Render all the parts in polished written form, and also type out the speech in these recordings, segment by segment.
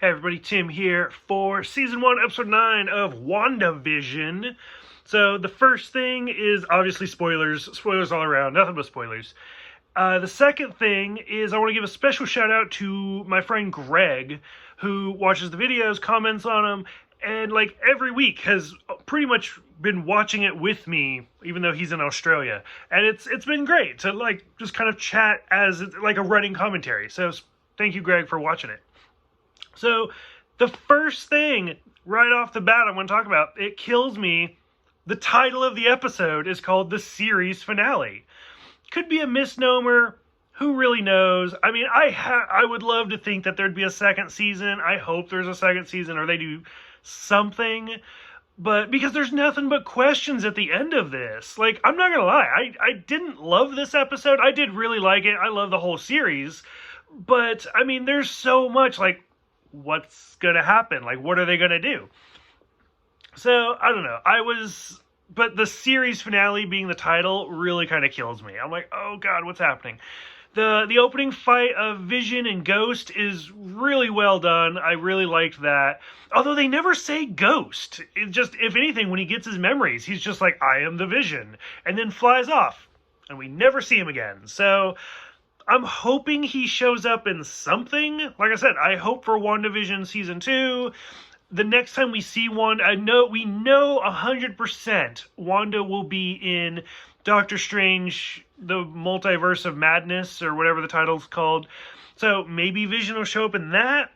Hey everybody, Tim here for Season 1, Episode 9 of WandaVision. So the first thing is obviously spoilers. Spoilers all around, nothing but spoilers. The second thing is I want to give a special shout out to my friend Greg, who watches the videos, comments on them, and like every week has pretty much been watching it with me, even though he's in Australia. And it's been great to like just kind of chat as like a running commentary. So thank you, Greg, for watching it. So, the first thing right off the bat I want to talk about, it kills me. The title of the episode is called the series finale. Could be a misnomer. Who really knows? I mean, I would love to think that there'd be a second season. I hope there's a second season or they do something. But because there's nothing but questions at the end of this. Like, I'm not going to lie. I didn't love this episode. I did really like it. I love the whole series. But, I mean, there's so much, like, what's gonna happen? Like, what are they gonna do? So, I don't know. But the series finale being the title really kind of kills me. I'm like, oh god, what's happening? The opening fight of Vision and Ghost is really well done. I really liked that. Although they never say Ghost. It just, if anything, when he gets his memories, he's just like, I am the Vision. And then flies off. And we never see him again. So, I'm hoping he shows up in something. Like I said, I hope for WandaVision Season 2. The next time we see Wanda, we know 100% Wanda will be in Doctor Strange, the Multiverse of Madness, or whatever the title's called. So maybe Vision will show up in that.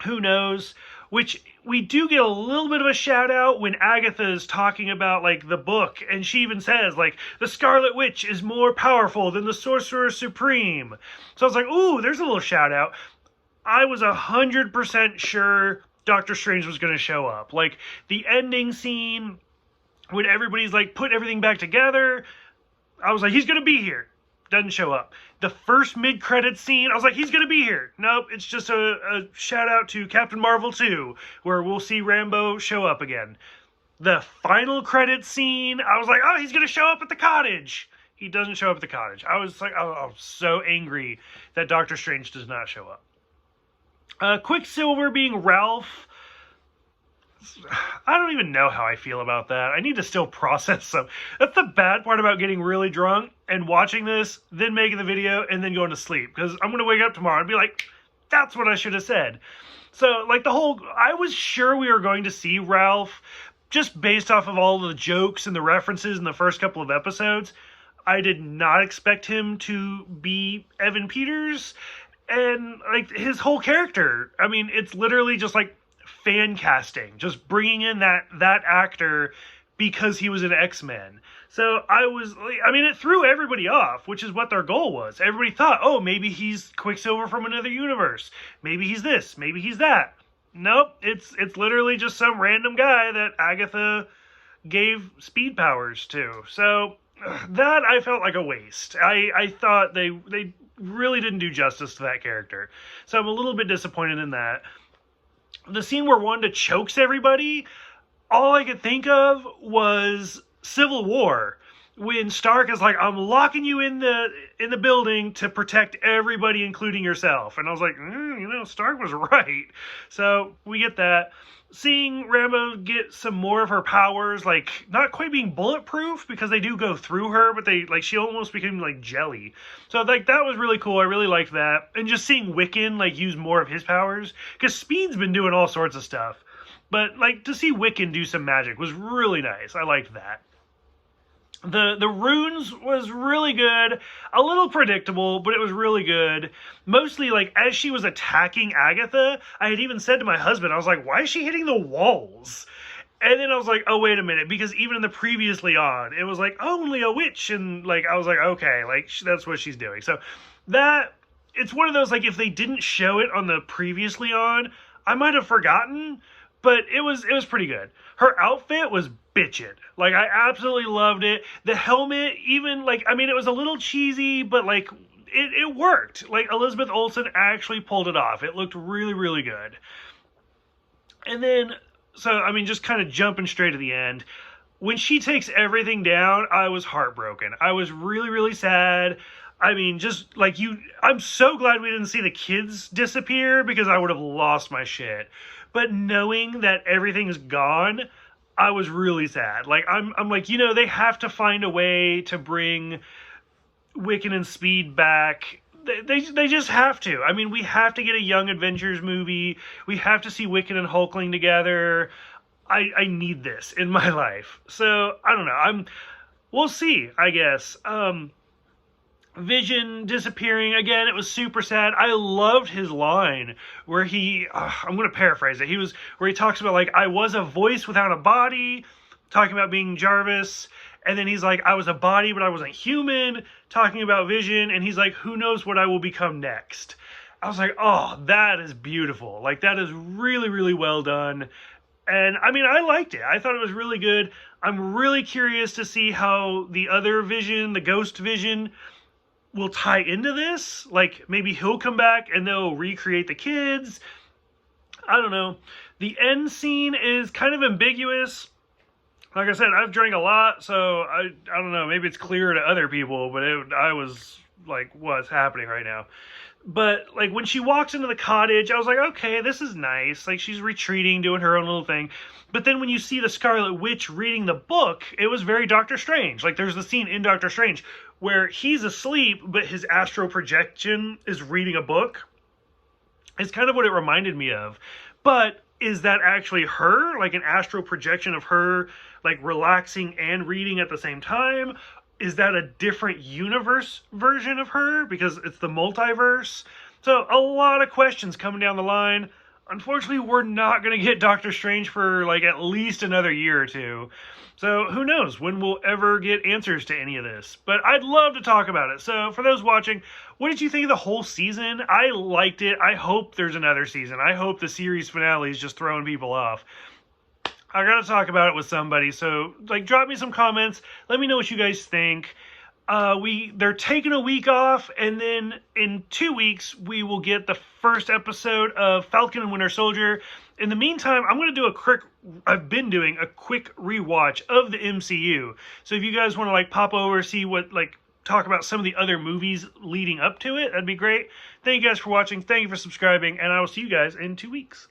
Who knows? Which we do get a little bit of a shout out when Agatha is talking about like the book, and she even says like the Scarlet Witch is more powerful than the Sorcerer Supreme. So I was like, ooh, there's a little shout out. I was 100% sure Doctor Strange was going to show up. Like the ending scene when everybody's like put everything back together, I was like, he's going to be here. Doesn't show up. The first mid-credits scene, I was like, he's going to be here. Nope, it's just a shout-out to Captain Marvel 2, where we'll see Rambo show up again. The final credits scene, I was like, oh, he's going to show up at the cottage. He doesn't show up at the cottage. I was like, oh, I was so angry that Doctor Strange does not show up. Quicksilver being Ralph, I don't even know how I feel about that. I need to still process some. That's the bad part about getting really drunk and watching this, then making the video, and then going to sleep. Because I'm going to wake up tomorrow and be like, that's what I should have said. So, like, I was sure we were going to see Ralph, just based off of all the jokes and the references in the first couple of episodes. I did not expect him to be Evan Peters. And, like, his whole character, I mean, it's literally just, like, fan casting, just bringing in that actor because he was an X-Men. So it threw everybody off, which is what their goal was. Everybody thought, oh, maybe he's Quicksilver from another universe. Maybe he's this, maybe he's that. Nope, it's literally just some random guy that Agatha gave speed powers to. So that I felt like a waste. I thought they really didn't do justice to that character. So I'm a little bit disappointed in that. The scene where Wanda chokes everybody, all I could think of was Civil War. When Stark is like, I'm locking you in the building to protect everybody, including yourself. And I was like, Stark was right. So we get that. Seeing Rambo get some more of her powers, like, not quite being bulletproof, because they do go through her, but she almost became, like, jelly. So, like, that was really cool. I really liked that. And just seeing Wiccan, like, use more of his powers, because Speed's been doing all sorts of stuff. But, like, to see Wiccan do some magic was really nice. I liked that. The runes was really good, a little predictable, but it was really good. Mostly, like, as she was attacking Agatha, I had even said to my husband, I was like, why is she hitting the walls? And then I was like, oh, wait a minute, because even in the previously on, it was like, only a witch, and, like, I was like, okay, like, that's what she's doing. So, it's one of those, like, if they didn't show it on the previously on, I might have forgotten, but it was pretty good. Her outfit was bitchin'. Like, I absolutely loved it. The helmet, even, like, I mean, it was a little cheesy, but, like, it worked. Like, Elizabeth Olsen actually pulled it off. It looked really, really good. And then, so, I mean, just kind of jumping straight to the end. When she takes everything down, I was heartbroken. I was really, really sad. I mean, just like you, I'm so glad we didn't see the kids disappear because I would have lost my shit. But knowing that everything's gone, I was really sad. Like I'm like, they have to find a way to bring Wiccan and Speed back. They just have to. I mean, we have to get a Young Adventures movie. We have to see Wiccan and Hulkling together. I need this in my life. So I don't know. We'll see, I guess. Vision disappearing again, it was super sad. I loved his line where I'm going to paraphrase it. Where he talks about, like, I was a voice without a body, talking about being Jarvis. And then he's like, I was a body, but I wasn't human, talking about Vision. And he's like, who knows what I will become next? I was like, oh, that is beautiful. Like, that is really, really well done. And I mean, I liked it. I thought it was really good. I'm really curious to see how the other Vision, the Ghost Vision, will tie into this. Like, maybe he'll come back and they'll recreate the kids. I don't know. The end scene is kind of ambiguous. Like I said, I've drank a lot, so I don't know. Maybe it's clearer to other people, but I was like, what's happening right now? But, like, when she walks into the cottage, I was like, okay, this is nice. Like, she's retreating, doing her own little thing. But then when you see the Scarlet Witch reading the book, it was very Doctor Strange. Like, there's the scene in Doctor Strange where he's asleep, but his astral projection is reading a book. It's kind of what it reminded me of. But is that actually her? Like, an astral projection of her, like, relaxing and reading at the same time? Is that a different universe version of her? Because it's the multiverse. So a lot of questions coming down the line. Unfortunately, we're not going to get Doctor Strange for like at least another year or two. So who knows when we'll ever get answers to any of this. But I'd love to talk about it. So for those watching, what did you think of the whole season? I liked it. I hope there's another season. I hope the series finale is just throwing people off. I gotta talk about it with somebody, so like drop me some comments. Let me know what you guys think. They're taking a week off, and then in 2 weeks we will get the first episode of Falcon and Winter Soldier. In the meantime, I've been doing a quick rewatch of the MCU. So if you guys want to like pop over, see what talk about some of the other movies leading up to it, that'd be great. Thank you guys for watching. Thank you for subscribing, and I will see you guys in 2 weeks.